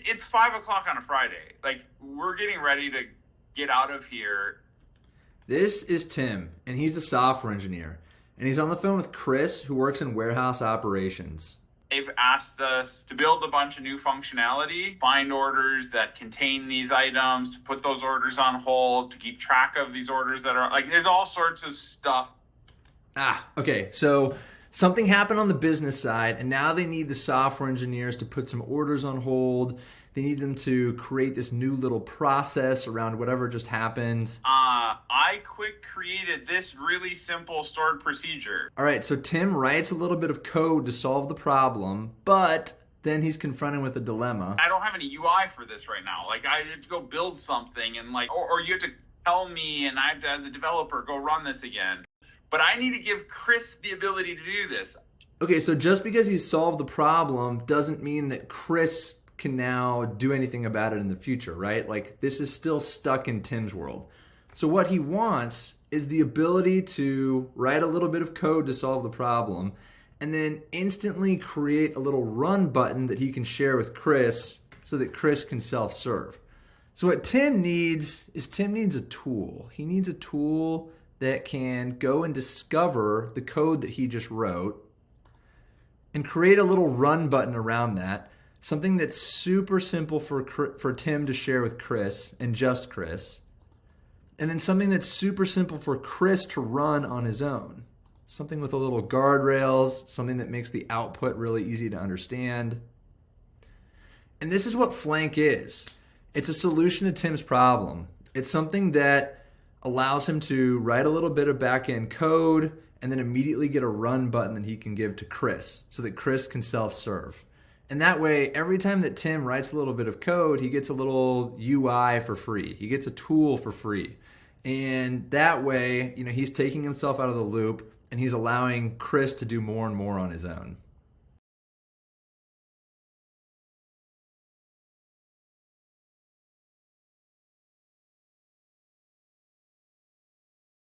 it's 5 o'clock on a Friday. Like, we're getting ready to get out of here. This is Tim, and he's a software engineer. And he's on the phone with Chris, who works in warehouse operations. They've asked us to build a bunch of new functionality, find orders that contain these items, to put those orders on hold, to keep track of these orders that are, like, there's all sorts of stuff. Okay, so something happened on the business side, and now they need the software engineers to put some orders on hold. They need them to create this new little process around whatever just happened. I quick created this really simple stored procedure. All right, so Tim writes a little bit of code to solve the problem, but then he's confronted with a dilemma. I don't have any UI for this right now. Like, I have to go build something, and like, or you have to tell me, and I have to, as a developer, go run this again. But I need to give Chris the ability to do this. Okay, so just because he's solved the problem doesn't mean that Chris can now do anything about it in the future, right? Like, this is still stuck in Tim's world. So what he wants is the ability to write a little bit of code to solve the problem and then instantly create a little run button that he can share with Chris so that Chris can self-serve. So what Tim needs is a tool. He needs a tool that can go and discover the code that he just wrote and create a little run button around that. Something that's super simple for Tim to share with Chris and just Chris. And then something that's super simple for Chris to run on his own. Something with a little guardrails, something that makes the output really easy to understand. And this is what Flank is. It's a solution to Tim's problem. It's something that allows him to write a little bit of back-end code and then immediately get a run button that he can give to Chris so that Chris can self-serve. And that way, every time that Tim writes a little bit of code, he gets a little UI for free. He gets a tool for free. And that way, he's taking himself out of the loop and he's allowing Chris to do more and more on his own.